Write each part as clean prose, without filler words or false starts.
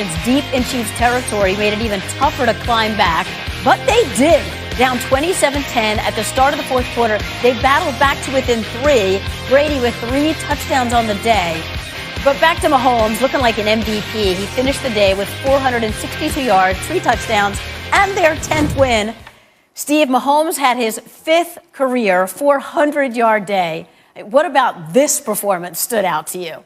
interceptions deep in Chiefs territory made it even tougher to climb back. But they did. Down 27-10 at the start of the fourth quarter, they battled back to within 3. Brady with 3 touchdowns on the day. But back to Mahomes, looking like an MVP. He finished the day with 462 yards, 3 touchdowns, and their 10th win. Steve, Mahomes had his 5th career 400-yard day. What about this performance stood out to you?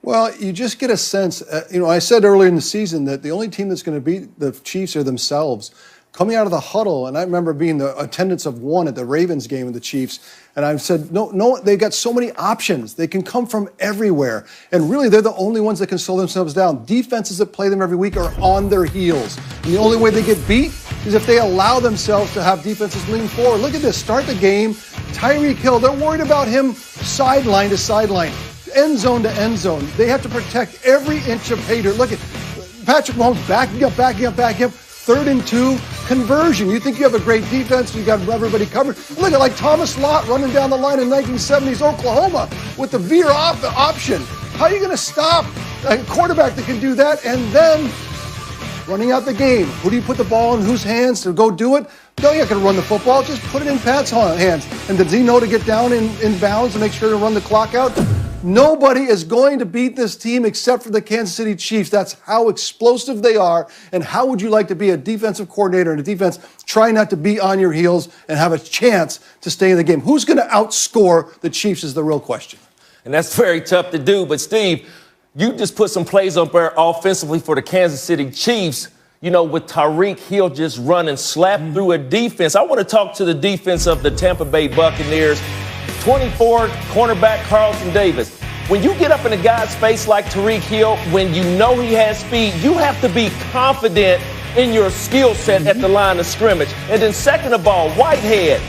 Well, you just get a sense, I said earlier in the season that the only team that's going to beat the Chiefs are themselves. Coming out of the huddle, and I remember being the attendance of one at the Ravens game with the Chiefs, and I said, no, they got so many options. They can come from everywhere. And really, they're the only ones that can slow themselves down. Defenses that play them every week are on their heels. And the only way they get beat is if they allow themselves to have defenses lean forward. Look at this. Start the game. Tyreek Hill, they're worried about him sideline to sideline, end zone to end zone. They have to protect every inch of pay dirt. Look at Patrick Mahomes backing up. 3rd and 2, conversion. You think you have a great defense, you got everybody covered. Look at like Thomas Lott running down the line in 1970s Oklahoma with the veer off the option. How are you going to stop a quarterback that can do that and then running out the game? Who do you put the ball in whose hands to go do it? No, you're not going to run the football. Just put it in Pat's hands. And does he know to get down in bounds and make sure to run the clock out? Nobody is going to beat this team except for the Kansas City Chiefs. That's how explosive they are. And how would you like to be a defensive coordinator in a defense? Try not to be on your heels and have a chance to stay in the game. Who's going to outscore the Chiefs is the real question. And that's very tough to do. But, Steve, you just put some plays up there offensively for the Kansas City Chiefs, with Tyreek Hill just running slap through a defense. I want to talk to the defense of the Tampa Bay Buccaneers. 24, cornerback Carlton Davis. When you get up in a guy's face like Tyreek Hill, when you know he has speed, you have to be confident in your skill set at the line of scrimmage. And then second of all, Whitehead,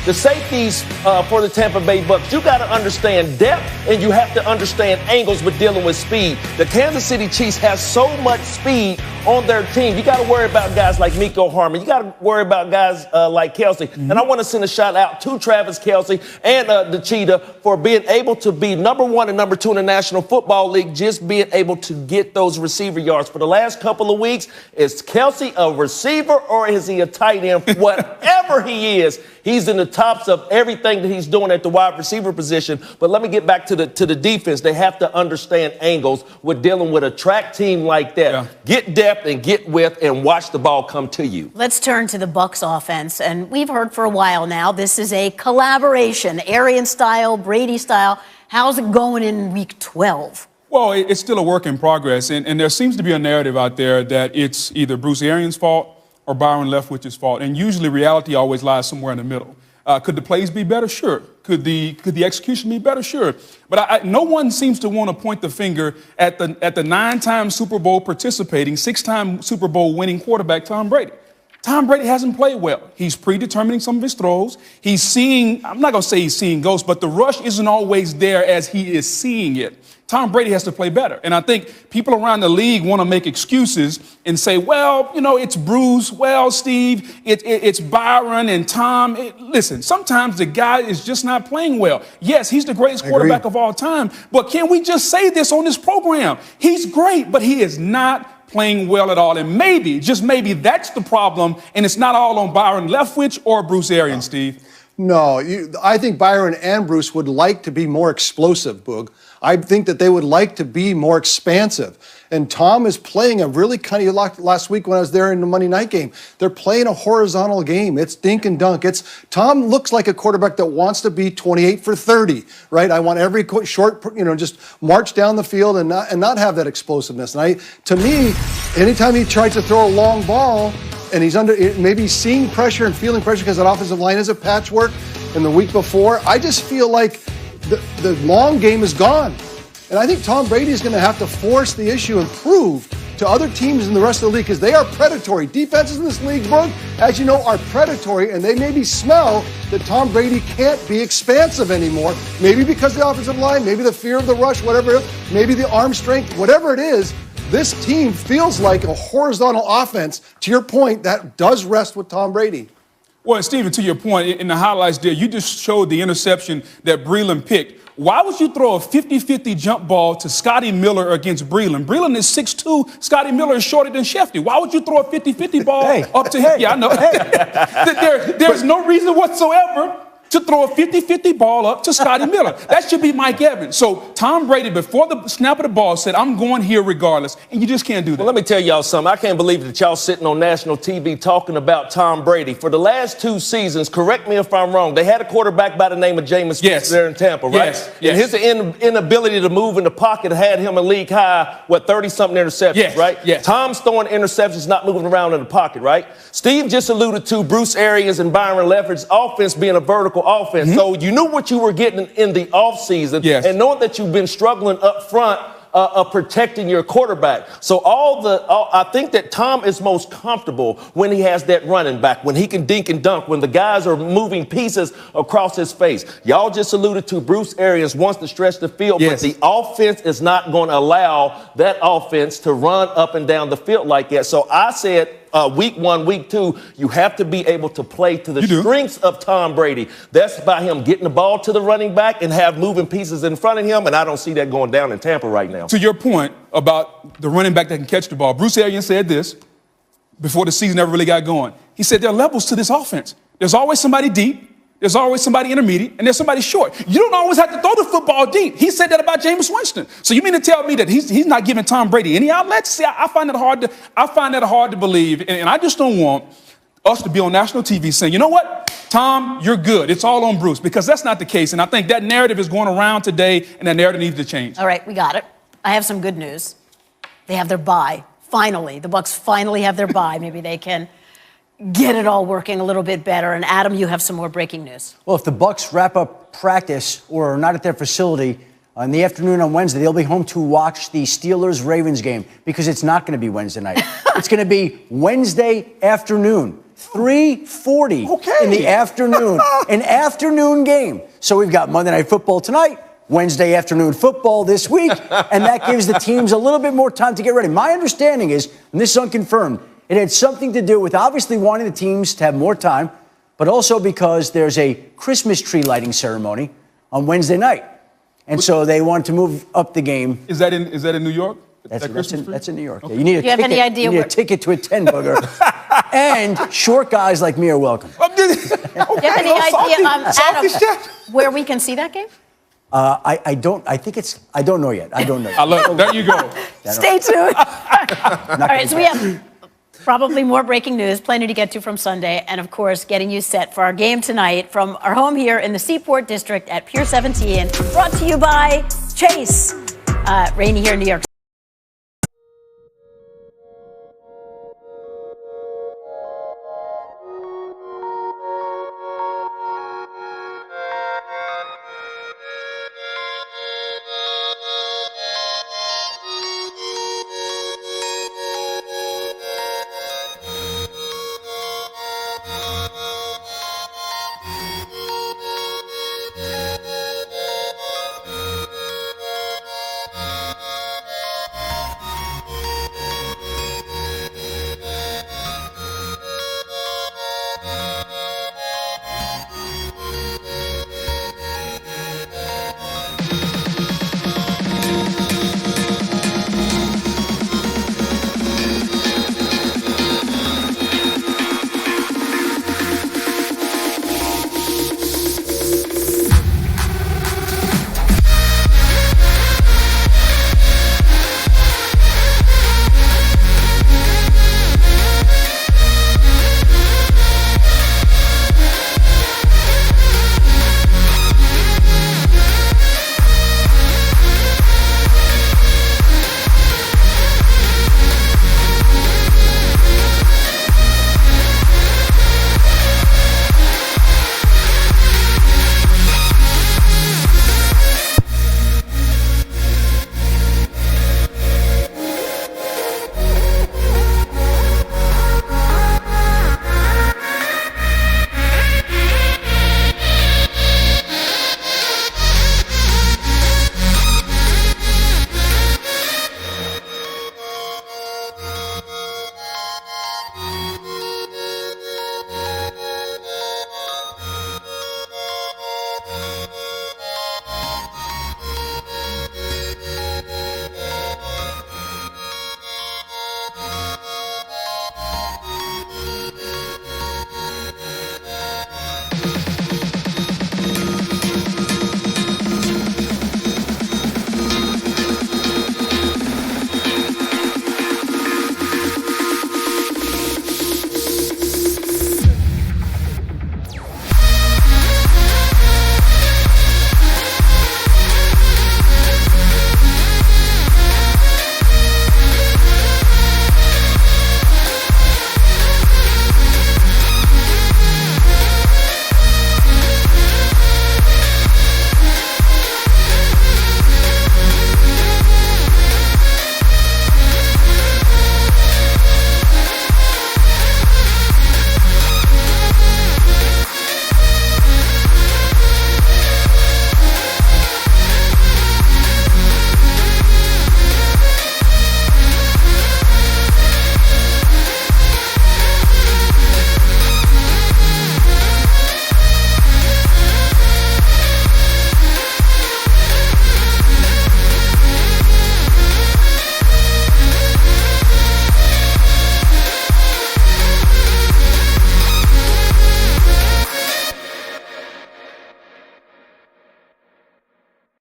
the safeties for the Tampa Bay Bucs, you got to understand depth and you have to understand angles with dealing with speed. The Kansas City Chiefs have so much speed on their team. You got to worry about guys like Mecole Hardman. You got to worry about guys like Kelsey. And I want to send a shout out to Travis Kelsey and the Cheetah for being able to be number 1 and number 2 in the National Football League, just being able to get those receiver yards. For the last couple of weeks, is Kelsey a receiver or is he a tight end? Whatever he is, he's in the tops of everything that he's doing at the wide receiver position. But let me get back to the defense. They have to understand angles with dealing with a track team like that. Yeah. Get depth and get width and watch the ball come to you. Let's turn to the Bucs offense. And we've heard for a while now, this is a collaboration, Arian style, Brady style. How's it going in week 12? Well, it's still a work in progress. And there seems to be a narrative out there that it's either Bruce Arians' fault or Byron Leftwich's fault. And usually reality always lies somewhere in the middle. Could the plays be better? Sure. Could the execution be better? Sure. But no one seems to want to point the finger at the 9-time Super Bowl participating, 6-time Super Bowl winning quarterback Tom Brady. Tom Brady hasn't played well. He's predetermining some of his throws. He's seeing, I'm not going to say he's seeing ghosts, but the rush isn't always there as he is seeing it. Tom Brady has to play better. And I think people around the league want to make excuses and say, well, it's Bruce, well, Steve, it's Byron and Tom. Listen, sometimes the guy is just not playing well. Yes, he's the greatest quarterback of all time, but can we just say this on this program? He's great, but he is not playing well at all. And maybe, just maybe, that's the problem, and it's not all on Byron Leftwich or Bruce Arians, Steve. No, I think Byron and Bruce would like to be more explosive, Boog. I think that they would like to be more expansive. And Tom is playing a really kind of, last week when I was there in the Monday night game, they're playing a horizontal game. It's dink and dunk. Tom looks like a quarterback that wants to be 28 for 30, right? I want every short, just march down the field and not have that explosiveness. And to me, anytime he tries to throw a long ball, and he's maybe seeing pressure and feeling pressure because that offensive line is a patchwork. And the week before, I just feel like the long game is gone. And I think Tom Brady is going to have to force the issue and prove to other teams in the rest of the league, because they are predatory. Defenses in this league, Brooke, as you know, are predatory, and they maybe smell that Tom Brady can't be expansive anymore. Maybe because of the offensive line, maybe the fear of the rush, whatever it is, maybe the arm strength, whatever it is. This team feels like a horizontal offense, to your point, that does rest with Tom Brady. Well, Stephen, to your point, in the highlights there, you just showed the interception that Breeland picked. Why would you throw a 50-50 jump ball to Scotty Miller against Breland? Breland is 6'2". Scotty Miller is shorter than Shefty. Why would you throw a 50-50 ball up to him? Yeah, I know. There's no reason whatsoever to throw a 50-50 ball up to Scotty Miller. That should be Mike Evans. So Tom Brady, before the snap of the ball, said, I'm going here regardless, and you just can't do that. Well, let me tell y'all something. I can't believe that y'all sitting on national TV talking about Tom Brady. For the last 2 seasons, correct me if I'm wrong, they had a quarterback by the name of Jameis Winston there in Tampa, right? Yes. And his inability to move in the pocket had him a league high, 30-something interceptions, right? Yes. Tom's throwing interceptions, not moving around in the pocket, right? Steve just alluded to Bruce Arians and Byron Leftwich offense being a vertical offense. Mm-hmm. So you knew what you were getting in the offseason. Yes. And knowing that you've been struggling up front of protecting your quarterback. So I think that Tom is most comfortable when he has that running back, when he can dink and dunk, when the guys are moving pieces across his face. Y'all just alluded to Bruce Arians wants to stretch the field, but the offense is not going to allow that offense to run up and down the field like that. So I said, week 1, week 2, you have to be able to play to the strengths of Tom Brady. That's by him getting the ball to the running back and have moving pieces in front of him, and I don't see that going down in Tampa right now. To your point about the running back that can catch the ball, Bruce Arians said this before the season ever really got going. He said there are levels to this offense. There's always somebody deep. There's always somebody intermediate, and there's somebody short. You don't always have to throw the football deep. He said that about Jameis Winston. So you mean to tell me that he's not giving Tom Brady any outlets? See, I find that hard to believe, and I just don't want us to be on national TV saying, you know what, Tom, you're good. It's all on Bruce, because that's not the case, and I think that narrative is going around today, and that narrative needs to change. All right, we got it. I have some good news. They have their bye. Finally, the Bucs finally have their bye. Maybe they can get it all working a little bit better. And Adam, you have some more breaking news. Well, if the Bucs wrap up practice or are not at their facility in the afternoon on Wednesday, they'll be home to watch the Steelers-Ravens game, because it's not going to be Wednesday night. It's going to be Wednesday afternoon, 3:40 in the afternoon, an afternoon game. So we've got Monday Night Football tonight, Wednesday afternoon football this week, and that gives the teams a little bit more time to get ready. My understanding is, and this is unconfirmed, it had something to do with obviously wanting the teams to have more time, but also because there's a Christmas tree lighting ceremony on Wednesday night. And so they wanted to move up the game. Is that in New York? That's in New York. Okay. You need a ticket to attend, booger. And short guys like me are welcome. Do you have any idea, Adam, where we can see that game? I don't know yet. I don't know. There you go. Stay tuned. All right, so we have probably more breaking news, plenty to get to from Sunday, and of course, getting you set for our game tonight from our home here in the Seaport District at Pier 17, brought to you by Chase. Rainy here in New York.